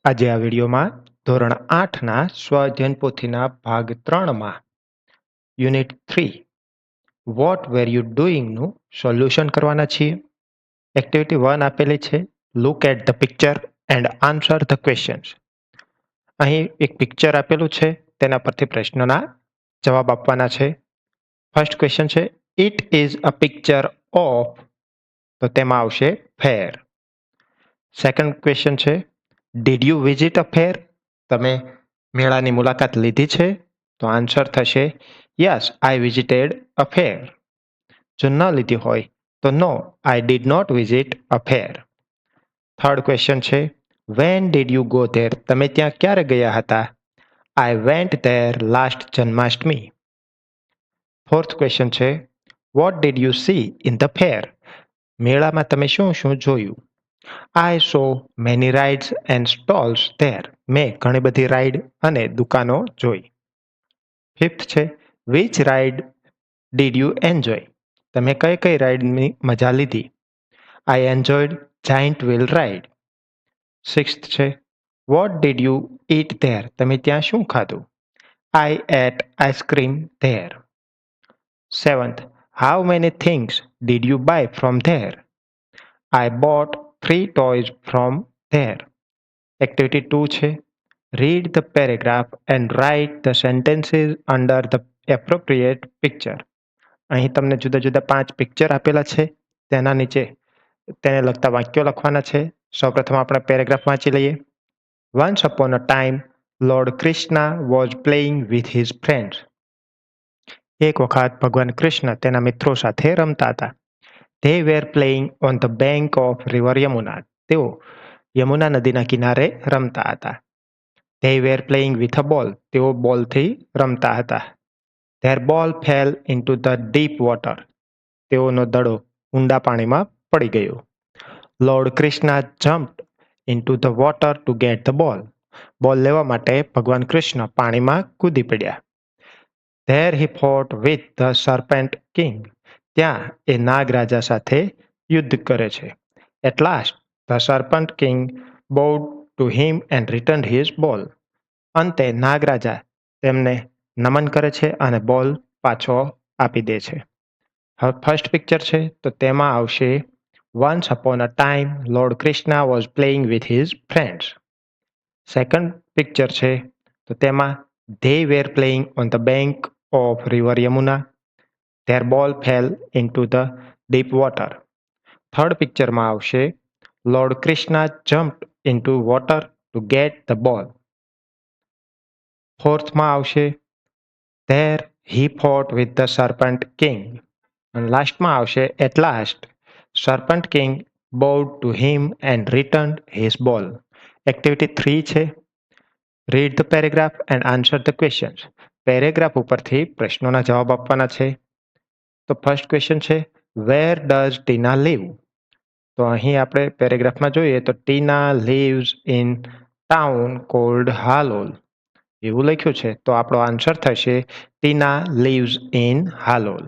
આજે આ વિડીયોમાં ધોરણ 8ના સ્વઅધ્યયન પોથીના ભાગ 3માં યુનિટ 3 વોટ વેર યુ ડુઈંગનું સોલ્યુશન કરવાના છીએ. એક્ટિવિટી 1 આપેલી છે. Look at the picture and answer the questions. અહીં એક પિક્ચર આપેલું છે, તેના પરથી પ્રશ્નોના જવાબ આપવાના છે. ફર્સ્ટ ક્વેશ્ચન છે, it is a picture of, તો તેમાં આવશે ફેર. સેકન્ડ ક્વેશ્ચન છે, ડીડ યુ વિઝિટ અ ફેર, તમે મેળાની મુલાકાત લીધી છે? તો આન્સર થશે યસ આઈ વિઝિટેડ અ ફેર. જો ન લીધી હોય તો no I did not visit a fair. Third question છે, when did you go there, તમે ત્યાં ક્યારે ગયા હતા? I went there last Janmashtami. Fourth question છે, what did you see in the fair, મેળામાં તમે શું શું જોયું? I saw many rides and stalls there, મેં ઘણી બધી રાઇડ અને દુકાનો જોઈ. ફિફ્થ છે, which ride did you enjoy, તમે કઈ કઈ રાઇડની મજા લીધી? I enjoyed giant wheel ride. Sixth છે, what did you eat there, તમે ત્યાં શું ખાધું? I ate ice cream there. Seventh, how many things did you buy from there? I bought 3 toys from there. Activity 2 છે, read the paragraph and write the sentences under the appropriate picture. અહીં તમને જુદા જુદા 5 picture આપેલા છે, તેના નીચે તેને લગતા વાક્યો લખવાના છે. સૌપ્રથમ આપણે પેરેગ્રાફ વાંચી લઈએ. Once upon a time lord Krishna was playing with his friends. એક વખત ભગવાન કૃષ્ણ તેના મિત્રો સાથે રમતા હતા. They were playing on the bank of river Yamuna, તેઓ યમુના નદીના કિનારે રમતા હતા. They were playing with a ball, તેઓ બોલથી રમતા હતા. Their ball fell into the deep water, તેઓનો દડો ઊંડા પાણીમાં પડી ગયો. Lord Krishna jumped into the water to get the ball, ball લેવા માટે ભગવાન કૃષ્ણ પાણીમાં કૂદી પડ્યા. There he fought with the serpent king, ત્યાં એ નાગરાજા સાથે યુદ્ધ કરે છે. At last the serpent king bowed to him and return his ball, અંતે નાગરાજા તેમને નમન કરે છે અને બોલ પાછો આપી દે છે. હવે ફર્સ્ટ પિક્ચર છે, તો તેમાં આવશે once upon a time lord Krishna was playing with his friends. Second picture છે, તો તેમાં they were playing on the bank of river Yamuna. Their ball fell into the deep water. Third પિક્ચરમાં આવશે lord Krishna jumped into water to get the ball. ફોર્થમાં આવશે there he fought with the serpent king. અને લાસ્ટમાં આવશે at last serpent king bowed to him and return his બોલ. Activity 3 છે, read the paragraph and answer the questions. Paragraph ઉપરથી પ્રશ્નોના જવાબ આપવાના છે. તો ફર્સ્ટ ક્વેશ્ચન છે, વેર ડઝ ટીના લીવ? તો અહીં આપણે પેરેગ્રાફમાં જોઈએ તો Tina lives in town called Halol, એવું લખ્યું છે. તો આપણો આન્સર થશે Tina lives in Halol.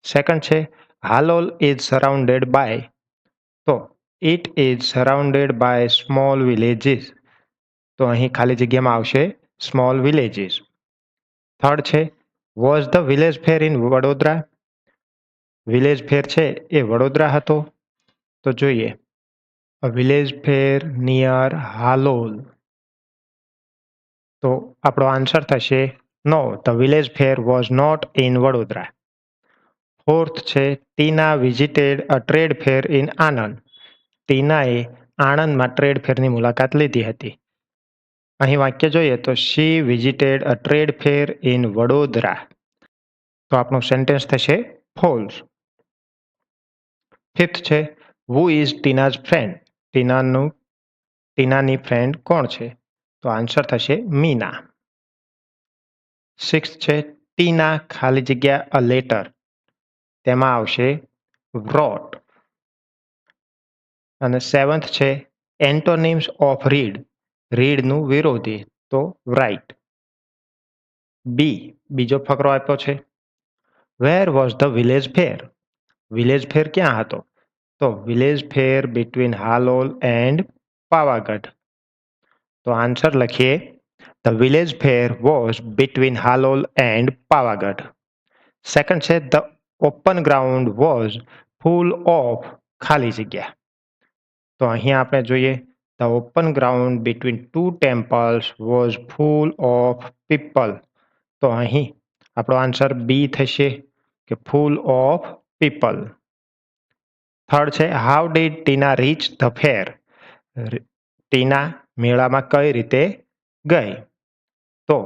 Second છે, હાલોલ ઇઝ સરાઉન્ડેડ બાય, તો it is surrounded by small villages, તો અહીં ખાલી જગ્યામાં આવશે સ્મોલ વિલેજીસ. થર્ડ છે, was the village fair in Vadodara? Village fair છે એ વડોદરા હતો. તો જોઈએ a village fair near Halol, તો આપણો આન્સર થશે no the village fair was not in Vadodara. Fourth છે, Tina visited a trade fair in Anand. ટીનાએ આણંદમાં ટ્રેડ ફેરની મુલાકાત લીધી હતી. અહીં વાક્ય જોઈએ તો she visited a trade fair in Vadodara, તો આપણું સેન્ટેન્સ થશે ફોલ્સ. ફિફ્થ છે, હુ ઇઝ ટીનાઝ ફ્રેન્ડ? ટીનાની ફ્રેન્ડ કોણ છે? તો આન્સર થશે મીના. સિક્સ્થ છે, ટીના ખાલી જગ્યા અ લેટર, તેમાં આવશે વ્રોટ. અને સેવન્થ છે, એન્ટોનિમ્સ ઓફ રીડ, રીડનું વિરોધી, તો રાઇટ. બી બીજો ફકરો આપ્યો છે, where was the village fair? Village fair ક્યાં હતો? તો village fair between Halol and Pavagadh. તો આન્સર લખીએ, the village fair was between Halol and Pavagadh. Second છે, the open ground was full of ખાલી જગ્યા. તો અહીંયા આપણે જોઈએ, the open ground between two temples was full of people. તો અહીં આપણો આન્સર બી થશે કે ફૂલ ઓફ પીપલ. થર્ડ છે, how did Tina rich the fair. Tina મેળામાં કઈ રીતે ગઈ? તો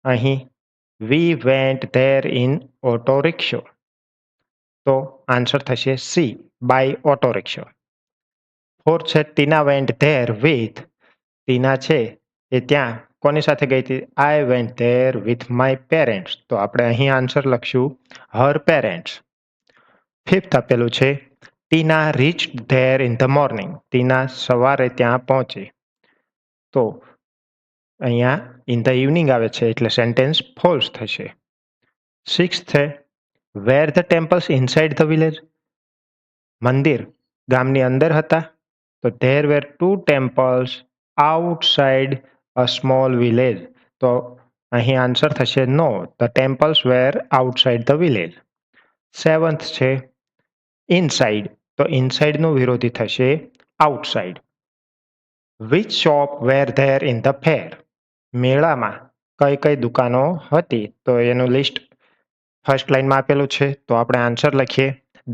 અહીં we went there in auto rickshaw. તો આન્સર થશે C, by auto rickshaw. Fourth છે, Tina went there with. Tina છે એ ત્યાં કોની સાથે ગઈ હતી? I went there with my parents. તો આપણે અહીં આન્સર લખશું હર પેરેન્ટ્સ. ફિફ્થ આપેલું છે, Tina reach there in the morning. Tina સવારે ત્યાં પહોંચી. તો અહીંયા ઇન ધ ઇવનિંગ આવે છે એટલે સેન્ટેન્સ ફોલ્સ થશે. સિક્સ્થ છે, were the temples inside the village. મંદિર ગામની અંદર હતા. તો there were two temples outside a small village. તો અહીં આન્સર થશે no, the temples were outside the village. Seventh છે, ઇનસાઇડ. તો ઇનસાઇડનું વિરોધી થશે outside. Which shop were there in the fair. મેળામાં કઈ કઈ દુકાનો હતી? તો એનું લિસ્ટ ફર્સ્ટ લાઇનમાં આપેલું છે. તો આપણે આન્સર લખીએ,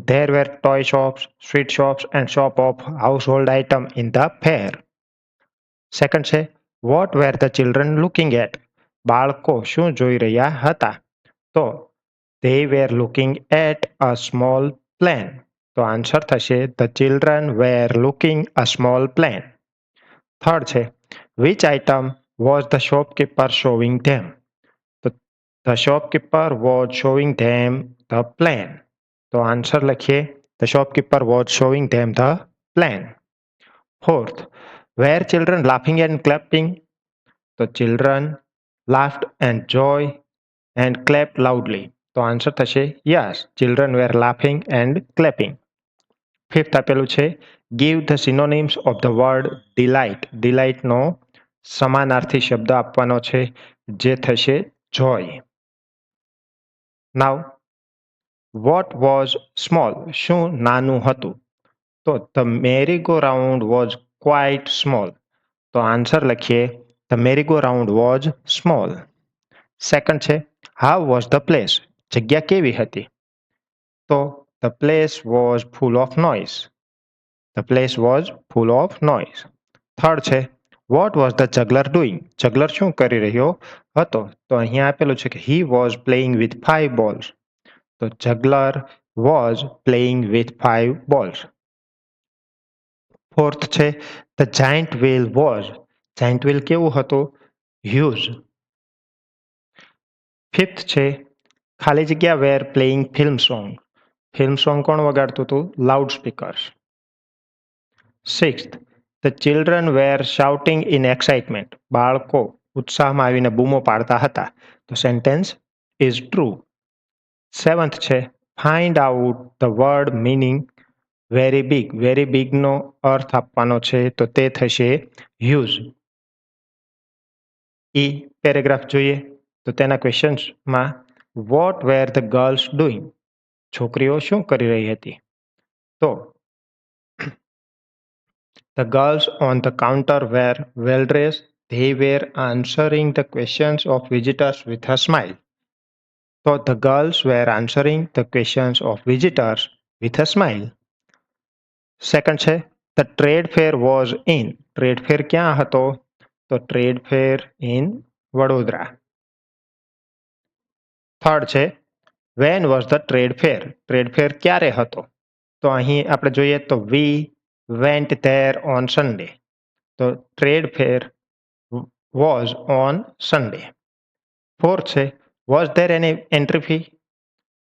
there were toy shops, sweet shops and shop of household item in the fair. Second છે, what were the children looking at. બાળકો શું જોઈ રહ્યા હતા? તો they were looking at a small plane. તો આન્સર થશે, the children were looking a small plane. Third છે, which item was the shopkeeper showing them. તો the shopkeeper was showing them the plane. તો આન્સર લખીએ, the shopkeeper was showing them the plane. Fourth, were children laughing and clapping. તો children laughed and joy and clapped loudly. તો answer થશે yes, children were laughing and clapping. Fifth આપેલું છે, give the synonyms of the word delight. ડિલાઇટનો સમાનાર્થી શબ્દ આપવાનો છે, જે થશે joy. Now what was small. શું નાનું હતું? તો the merry go round was quite small. તો આન્સર લખીએ, the merry go round was small. Second છે, હાઉ વોઝ ધ પ્લેસ. જગ્યા કેવી હતી? તો the place was full of noise. The place was full of noise. Third છે, what was the juggler doing. Juggler શું કરી રહ્યો હતો? તો અહીંયા આપેલું છે કે he was playing with 5 balls. તો juggler was playing with 5 balls. Fourth છે, the giant wheel was. Giant wheel કેવું હતું? હ્યુઝ. ફિફ્થ છે, ખાલી જગ્યા were playing film song. Film song કોણ વગાડતું હતું? Loud speakers. Sixth, the children were shouting in excitement. બાળકો ઉત્સાહમાં આવીને બૂમો પાડતા હતા. તો સેન્ટેન્સ ઇઝ ટ્રુ. સેવન્થ છે, find out the word meaning very big. Very બિગનો અર્થ આપવાનો છે, તો તે થશે હ્યુઝ. પેરેગ્રાફ જોઈએ તો તેના ક્વેશ્ચન્સમાં what were the girls doing. છોકરીઓ શું કરી રહી હતી? તો the girls on the counter were well dress. They were answering the questions of visitors with a smile. તો the girls were answering the questions of visitors with a smile. Second છે, the trade fair was in. Trade fair ક્યાં હતો? તો trade fair in Vadodara. Third છે, when was the trade fair. Trade fair ક્યારે હતો? તો અહીં આપણે જોઈએ તો we went there on Sunday. તો trade fair was on Sunday. Fourth છે, was there any entry fee.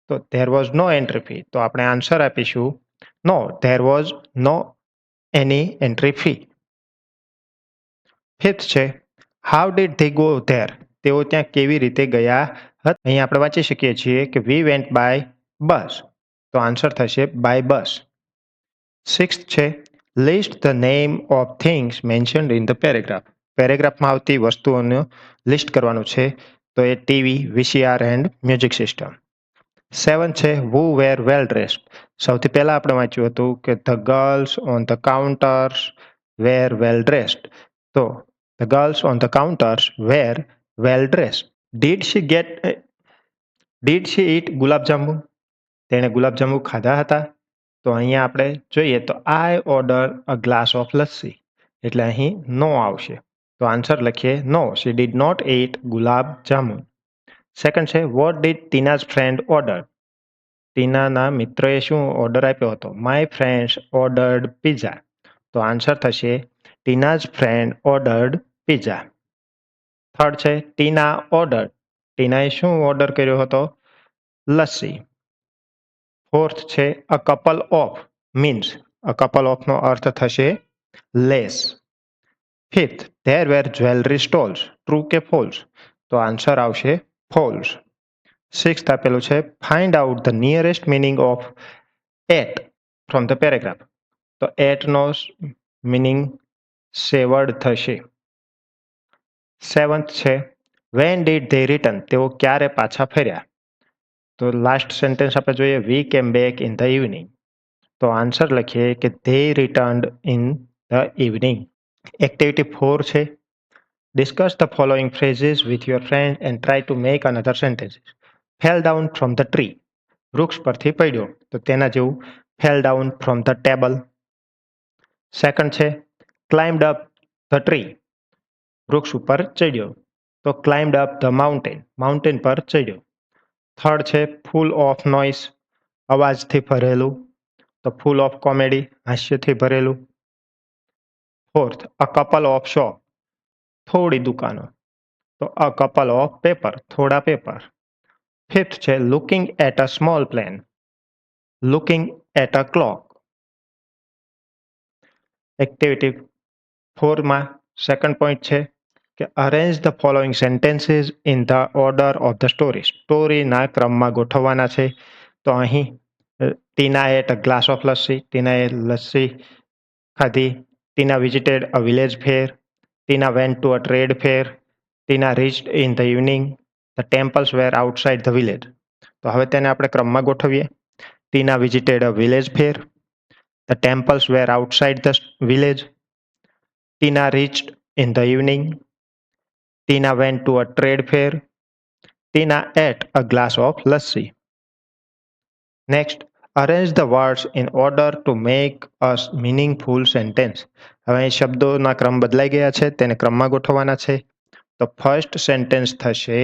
તો there was no entry fee. તો આપણે આન્સર આપીશું no, there was no any entry fee. Fifth છે, how did they go there. તેઓ ત્યાં કેવી રીતે ગયા હતા? અહીં આપણે વાંચી શકીએ છીએ કે વી વેન્ટ બાય બસ. તો આન્સર થશે બાય બસ. સિક્સ્થ છે, list the name of things mentioned in the paragraph. પેરેગ્રાફમાં આવતી વસ્તુઓનું લિસ્ટ કરવાનું છે. તો એ TV, VCR and music system. 7 છે હુ વેર વેલ ડ્રેસ્ડ. સૌથી પહેલા આપણે વાંચ્યું હતું કે the girls on the counters were well dressed. તો the girls on the counters were well dressed. Did she eat gulab jamun? તેણે ગુલાબજાંબુ ખાધા હતા? તો અહીંયા આપણે જોઈએ તો I order a glass of lassi, એટલે અહીં નો આવશે. તો આન્સર લખીએ no, she did not eat gulab jamun. Second છે what did Tina's friend order? ટીનાના મિત્રએ શું ઓર્ડર આપ્યો હતો? My friends ordered pizza. તો આન્સર થશે ટીનાઝ ફ્રેન્ડ ઓર્ડર્ડ પિઝા. થર્ડ છે ટીના ઓર્ડર. ટીનાએ શું ઓર્ડર કર્યો હતો? લસ્સી. ફોર્થ છે a couple of means, a couple ઓફનો અર્થ થશે less. Fifth there were jewellery stalls, true કે ફોલ્સ? તો આન્સર આવશે ફોલ્સ. સિક્સ્થ આપેલું છે find out the nearest meaning of ate from the paragraph. તો એટનો મિનિંગ સેવર્ડ થશે. સેવન્થ છે વેન ડીડ ધે રિટર્ન, તેઓ ક્યારે પાછા ફર્યા? તો લાસ્ટ સેન્ટેન્સ આપણે જોઈએ we came back in the evening. તો આન્સર લખીએ કે they returned in the evening. Activity 4 છે discuss the following phrases with your friend and try to make another sentences. Fell down from the tree, વૃક્ષ પરથી પડ્યો, તો તેના જેવું fell down from the table. Second છે ક્લાઇમ્ડ અપ ધ ટ્રી, વૃક્ષ ઉપર ચડ્યો, તો climbed up the mountain, mountain પર ચડ્યો. થર્ડ છે ફૂલ ઓફ નોઇસ, અવાજથી ભરેલું, તો ફૂલ ઓફ કોમેડી, હાસ્યથી ભરેલું. Fourth a couple of shop, થોડી દુકાનો, તો અ કપલ ઓફ પેપર, થોડા પેપર. ફિફ્થ છે looking at a small plane, looking at a clock. Activity 4માં સેકન્ડ પોઈન્ટ છે કે arrange the following sentences in the order of the story, સ્ટોરીના ક્રમમાં ગોઠવવાના છે. તો અહીં Tina ate a glass of lassi, ટીનાએ લસ્સી ખાધી. Tina visited a village fair, Tina went to a trade fair, Tina reached in the evening, the temples were outside the village. તો હવે તેને આપણે ક્રમમાં ગોઠવીએ. Tina visited a village fair, the temples were outside the village, Tina reached in the evening, Tina went to a trade fair, Tina ate a glass of lassi. Next arrange the words in order to make a meaningful sentence. હવે અહીં શબ્દોના ક્રમ બદલાઈ ગયા છે, તેને ક્રમમાં ગોઠવવાના છે. તો ફર્સ્ટ સેન્ટેન્સ થશે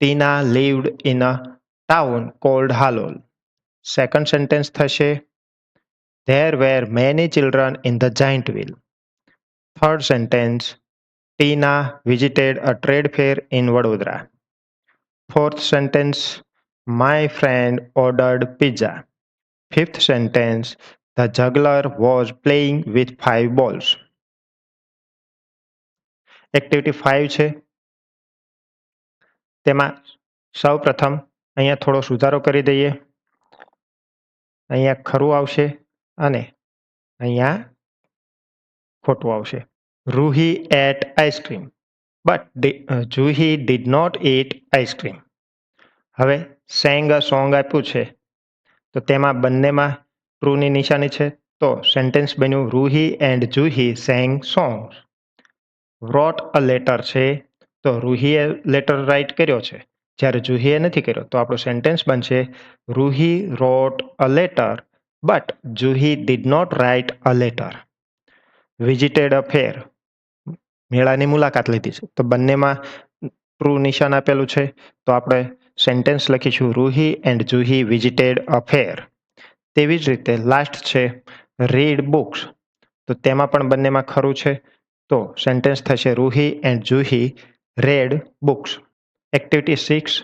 Tina lived in a town called Halol. Second sentence થશે there were many children in the giant wheel. Third sentence Tina visited a trade fair in Vadodara. Fourth sentence my friend ordered pizza. Fifth sentence the juggler was playing with 5 balls. Activity 5 છે તેમાં સૌ પ્રથમ અહીંયા થોડો સુધારો કરી દઈએ. અહીંયા ખરું આવશે અને અહીંયા ખોટું આવશે. Ruhi ate ice cream but Juhi did not eat ice cream. હવે સેંગ અ સોંગ આપ્યું છે તો તેમાં બંનેમાં ટ્રુની નિશાની છે. તો સેન્ટેન્સ બન્યું Ruhi and Juhi sang songs. Wrote a letter છે તો રૂહીએ લેટર રાઇટ કર્યો છે જ્યારે જુહીએ નથી કર્યો. તો આપણું સેન્ટેન્સ બનશે Ruhi wrote a letter but Juhi did not write a letter. Visited a fair, મેળાની મુલાકાત લીધી છે, તો બંનેમાં ટ્રુ નિશાન આપેલું છે. તો આપણે સેન્ટેન્સ લખીશું Ruhi and Juhi visited a fair. તેવી જ રીતે લાસ્ટ છે રીડ બુક્સ, તો તેમાં પણ બંનેમાં ખરું છે. તો સેન્ટેન્સ થશે Ruhi and Juhi red books. Activity 6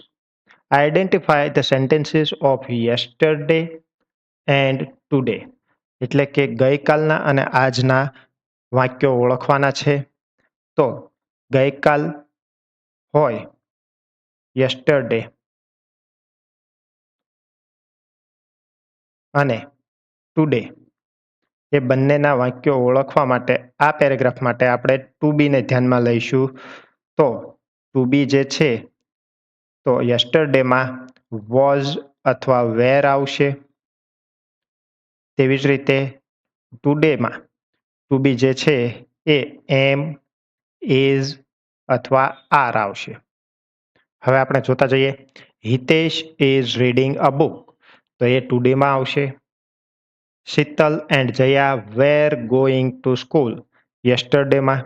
identify the sentences of yesterday and today, એટલે કે ગઈકાલના અને આજના વાક્યો ઓળખવાના છે. તો ગઈકાલ હોય યસ્ટરડે અને ટુડે એ બંનેના વાક્યો ઓળખવા માટે આ પેરેગ્રાફ માટે આપણે ટુ બીને ધ્યાનમાં લઈશું. તો ટુ બી જે છે તો યસ્ટરડેમાં વોઝ અથવા વેર આવશે. તેવી જ રીતે ટુડેમાં ટુ બી જે છે એ એમ, ઇઝ અથવા આર આવશે. હવે આપણે જોતા જઈએ. Hitesh is reading a book, તો એ ટુડેમાં આવશે. Sheetal and Jaya were going to school, યસ્ટરડેમાં.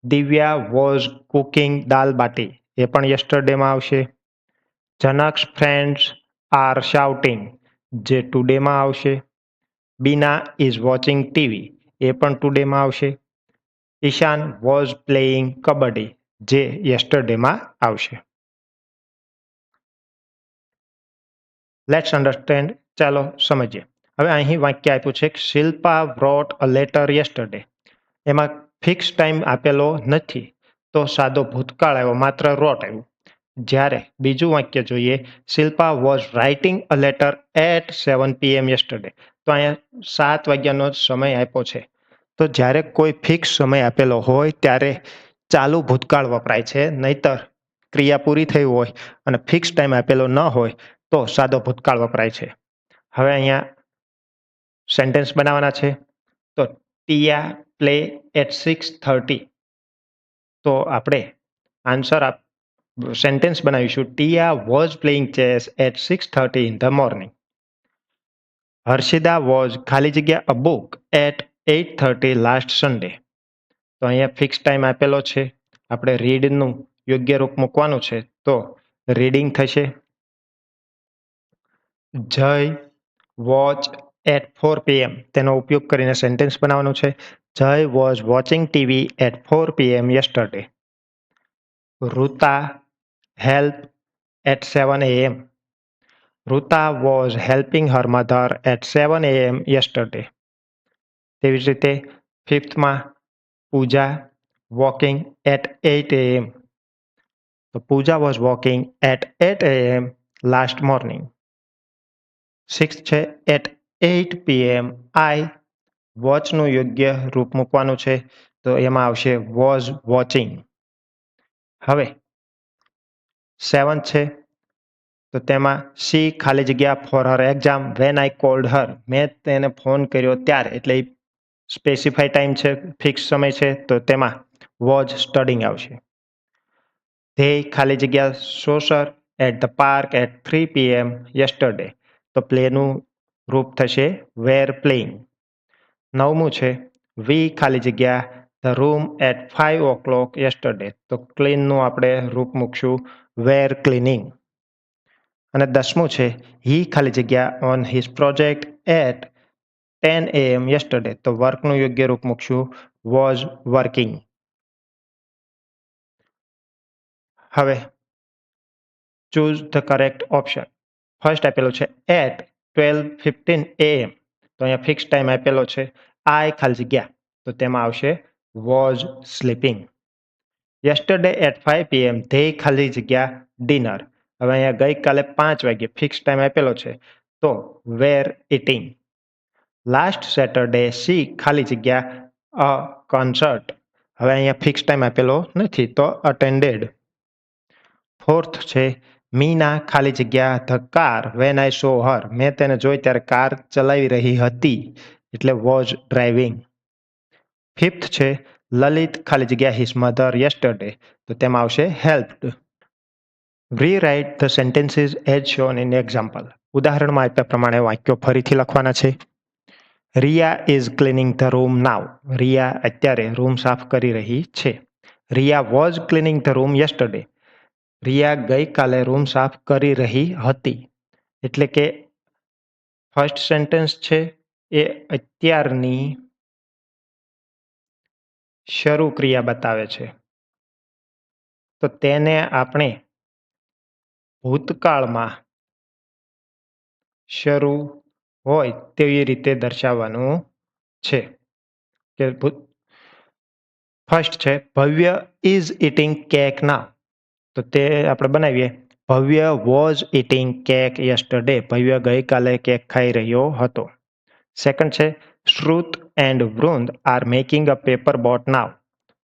દિવ્યા વોઝ કુકિંગ દાલ બાટી, એ પણ યસ્ટરડેમાં આવશે. જનક's ફ્રેન્ડ્સ આર શાઉટિંગ, જે ટુડેમાં આવશે. બીના ઇઝ વોચિંગ ટીવી, એ પણ ટુડેમાં આવશે. ઈશાન વોઝ પ્લેઇંગ કબડ્ડી, જે યસ્ટરડેમાં આવશે. Let's understand. ચાલો સમજીએ. હવે અહીં વાક્ય આપ્યું છે કે Shilpa wrote a letter yesterday. એમાં ફિક્સ ટાઈમ આપેલો નથી, તો સાદો ભૂતકાળ આવ્યો, માત્ર રોટ આવ્યું. જ્યારે બીજું વાક્ય જોઈએ, Shilpa was writing a letter at 7 PM yesterday, તો અહીંયા 7 વાગ્યાનો સમય આપ્યો છે. તો જ્યારે કોઈ ફિક્સ સમય આપેલો હોય ત્યારે ચાલુ ભૂતકાળ વપરાય છે, નહીતર ક્રિયા પૂરી થઈ હોય અને ફિક્સ ટાઈમ આપેલો ન હોય તો સાદો ભૂતકાળ વપરાય છે. હવે અહીંયા સેન્ટેન્સ બનાવવાના છે. તો ટિયા પ્લે એટ 6:30, તો આપણે આન્સર સેન્ટેન્સ બનાવીશું. Tiya was playing chess at 6:30 in the morning. Harshida was ખાલી જગ્યા a book at 8:30 last Sunday, તો અહીંયા ફિક્સ ટાઈમ આપેલો છે, આપણે રીડનું યોગ્ય રૂપ મૂકવાનું છે, તો રીડિંગ થશે. જય વોચ એટ 4 PM, તેનો ઉપયોગ કરીને સેન્ટેન્સ બનાવવાનું છે. Jay was watching TV at 4 PM yesterday. Ruta help at 7 AM, Ruta was helping her mother at 7 AM yesterday. તેવી જ રીતે ફિફ્થમાં પૂજા વોકિંગ એટ 8 AM, તો Pooja was walking at 8 AM last morning. Six છે એટ 8 PM આઈ વોચનું યોગ્ય રૂપ મૂકવાનું છે, તો એમાં આવશે વોઝ વોચિંગ. હવે 7 છે, તો તેમાં સી ખાલી જગ્યા for her exam when I called her, મેં તેને ફોન કર્યો ત્યારે, એટલે સ્પેસિફાઈ ટાઈમ છે, ફિક્સ સમય છે, તો તેમાં વોઝ સ્ટડિંગ આવશે. ધે ખાલી જગ્યા soccer at the park at 3 PM yesterday, તો પ્લેનું રૂપ થશે વેર પ્લેઇંગ. 9મું છે વી ખાલી જગ્યા the room at 5 o'clock yesterday, તો ક્લીનનું આપણે રૂપ મૂકશું વેર ક્લીનિંગ. અને 10મું છે હી ખાલી જગ્યા on his project at 10 AM yesterday, તો વર્કનું યોગ્ય રૂપ મૂકશું વોઝ વર્કિંગ. હવે choose the correct option. First આપેલો છે એટ 12:15 AM, તો અહીંયા ફિક્સ ટાઈમ આપેલો છે. આઈ ખાલી જગ્યા, તો તેમાં આવશે was sleeping. Yesterday at 5 PM they ખાલી જગ્યા ડિનર, હવે અહીંયા ગઈકાલે 5 વાગ્યે ફિક્સ ટાઈમ આપેલો છે, તો વેર ઇટિંગ. લાસ્ટ સેટરડે સી ખાલી જગ્યા અ કોન્સર્ટ, હવે અહીંયા ફિક્સ ટાઈમ આપેલો નથી, તો અટેન્ડેડ. ફોર્થ છે મીના ખાલી જગ્યા ધ કાર વેન આઈ સો હર, મેં તેને જોઈ ત્યારે કાર ચલાવી રહી હતી, એટલે વોઝ ડ્રાઇવિંગ. ફિફ્થ છે લલિત ખાલી જગ્યા હિઝ મધર યસ્ટરડે, તો તેમાં આવશે helped. Rewrite the sentences as shown in example. ઉદાહરણમાં આપ્યા પ્રમાણે વાક્યો ફરીથી લખવાના છે. Riya is cleaning the room now, Riya અત્યારે રૂમ સાફ કરી રહી છે. Riya was cleaning the room yesterday, Riya ગઈકાલે રૂમ સાફ કરી રહી હતી. એટલે કે ફર્સ્ટ સેન્ટેન્સ છે એ અત્યારની શરૂ ક્રિયા બતાવે છે, તો તેને આપણે ભૂતકાળમાં શરૂ હોય તેવી રીતે દર્શાવવાનું છે. કે ફર્સ્ટ છે ભવ્ય ઇઝ ઇટિંગ કેક નાવ, તો તે આપણે બનાવીએ ભવ્ય વોઝ ઇટિંગ કેક યસ્ટરડે, ભવ્ય ગઈકાલે કેક ખાઈ રહ્યો હતો. સેકન્ડ છે Shrut and Vrund are making a paper boat now.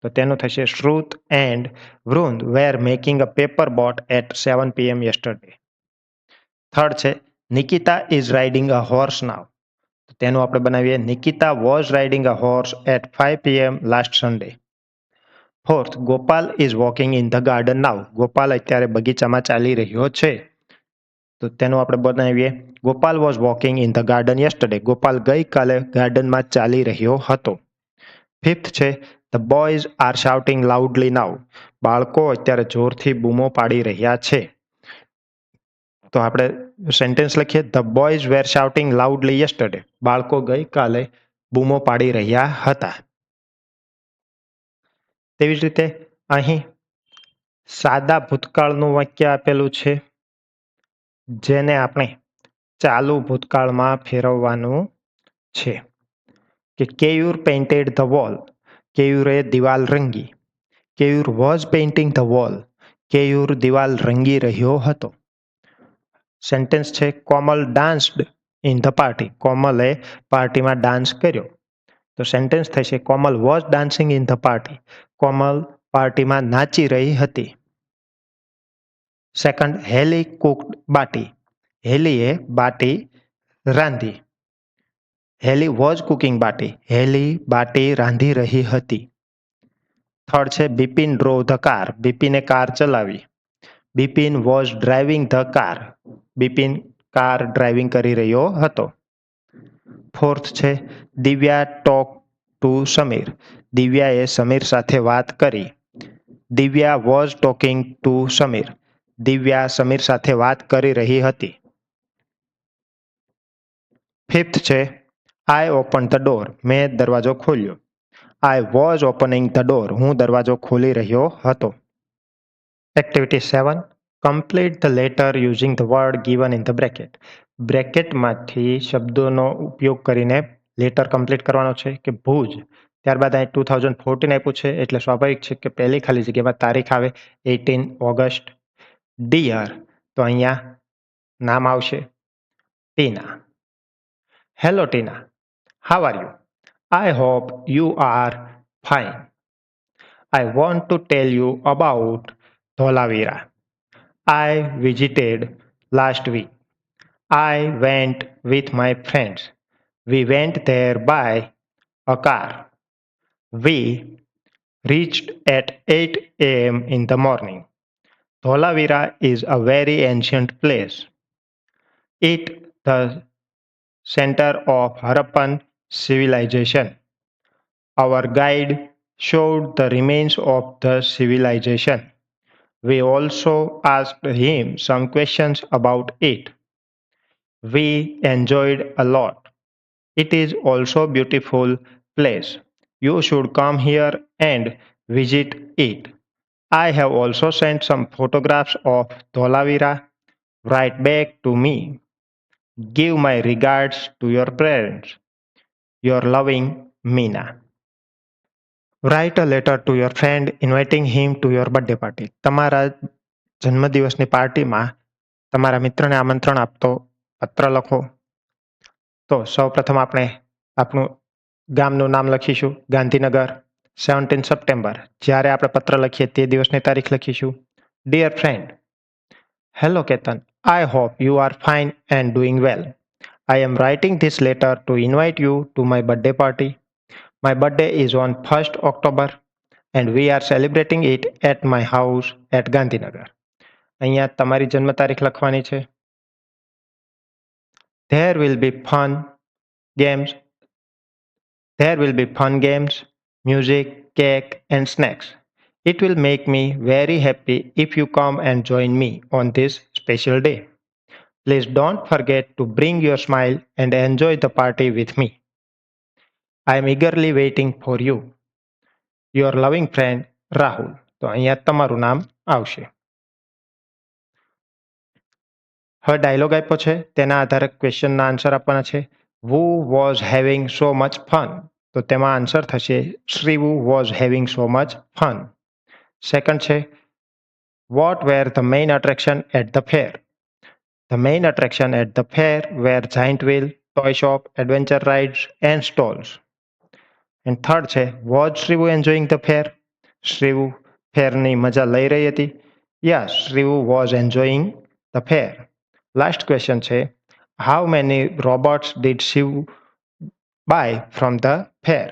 તો તેનું થશે Shrut and Vrund were making a paper boat at 7 PM yesterday. Third છે Nikita is riding a horse now. તેનું આપણે બનાવીએ Nikita was riding a horse at 5 PM last Sunday. Fourth, Gopal is walking in the garden now. Gopal અત્યારે બગીચામાં ચાલી રહ્યો છે. તો તેનું આપણે બનાવીએ Gopal was walking in the garden yesterday. Gopal ગઈકાલે ગાર્ડનમાં ચાલી રહ્યો હતો. ફિફ્થ છે the boys are shouting loudly now. બાળકો અત્યારે જોરથી બૂમો પાડી રહ્યા છે. તો આપણે સેન્ટેન્સ લખીએ the boys were shouting loudly yesterday. બાળકો ગઈકાલે બૂમો પાડી રહ્યા હતા. તેવી જ રીતે અહીં સાદા ભૂતકાળનું વાક્ય આપેલું છે જેને આપણે ચાલુ ભૂતકાળમાં ફેરવવાનું છે કે કેયુર પેઇન્ટેડ ધ વોલ. કેયુરે દિવાલ રંગી. Keyur was painting the wall. Keyur દિવાલ રંગી રહ્યો હતો. સેન્ટેન્સ છે Komal danced in the party. કોમલે પાર્ટીમાં ડાન્સ કર્યો. તો સેન્ટેન્સ થશે Komal was dancing in the party. Komal પાર્ટીમાં નાચી રહી હતી. Second, Heli cooked baati. હેલીએ બાટી રાંધી. Heli was cooking baati. હેલી બાટી રાંધી રહી હતી. થર્ડ છે બિપિન ડ્રોવ ધ કાર. બિપિને કાર ચલાવી. Bipin was driving the car. Bipin car driving કરી રહ્યો હતો. ફોર્થ છે દિવ્યા ટોક ટુ સમીર. દિવ્યાએ સમીર સાથે વાત કરી. Divya was talking to Sameer. Divya Sameer સાથે વાત કરી રહી હતી. ફિફ્થ છે આઈ ઓપન ધ ડોર. મેં દરવાજો ખોલ્યો. I was opening the door. હું દરવાજો ખોલી રહ્યો હતો. Activity 7. Complete the letter using the word given in the bracket. બ્રેકેટમાંથી શબ્દોનો ઉપયોગ કરીને લેટર કમ્પ્લીટ કરવાનો છે કે ભુજ. ત્યારબાદ અહીં 2014 આપ્યું છે એટલે સ્વાભાવિક છે કે પહેલી ખાલી જગ્યામાં તારીખ આવે 18 ઓગસ્ટ. ડિયર તો અહીંયા નામ આવશે Tina. Hello Tina, how are you? I hope you are fine. I want to tell you about Dholavira. I visited last week. I went with my friends. We went there by a car. We reached at 8 a.m. in the morning. Dholavira is a very ancient place. It the center of Harappan civilization. Our guide showed the remains of the civilization. We also asked him some questions about it. We enjoyed a lot. It is also a beautiful place. You should come here and visit it. I have also sent some photographs of Dholavira. Write back to me. Give my regards to your parents. Your loving Meena. Right a letter to your friend inviting him to your birthday party. તમારા જન્મદિવસની પાર્ટીમાં તમારા મિત્રને આમંત્રણ આપતો પત્ર લખો. તો સૌપ્રથમ આપણે આપણું ગામનું નામ લખીશું ગાંધીનગર. 17 સપ્ટેમ્બર જ્યારે આપણે પત્ર લખીએ તે દિવસની તારીખ લખીશું. Dear friend. Hello Ketan, I hope you are fine and doing well. I am writing this letter to invite you to my birthday party. My birthday is on 1st October and we are celebrating it at my house at Gandhinagar. અહીંયા તમારી જન્મ તારીખ લખવાની છે. There will be fun games. There will be fun games, music, cake and snacks. It will make me very happy if you come and join me on this special day. Please don't forget to bring your smile and enjoy the party with me. I am eagerly waiting for you. Your loving friend Rahul. તો અહીંયા તમારું નામ આવશે. હવે dialog આપ્યો છે તેના આધારે ક્વેશ્ચનના આન્સર આપવાના છે. Who was having so much fun? તો તેમાં આન્સર થશે શ્રીવુ was having so much fun. Second છે What were the main attraction at the fair? The main attraction at the fair were giant wheel, toy shop, adventure rides, and stalls. And third છે, was Shrivu enjoying the fair? Shrivu ફેરની મજા લઈ રહી હતી? Yes, Shrivu was enjoying the fair. Last question છે, how many robots did Shivu buy from the fair?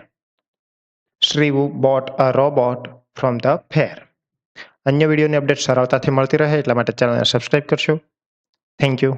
Shrivu bought a robot from the fair. અન્ય વિડીયોની update સરળતાથી મળતી રહે એટલા માટે ચેનલને સબસ્ક્રાઇબ કરશો. Thank you.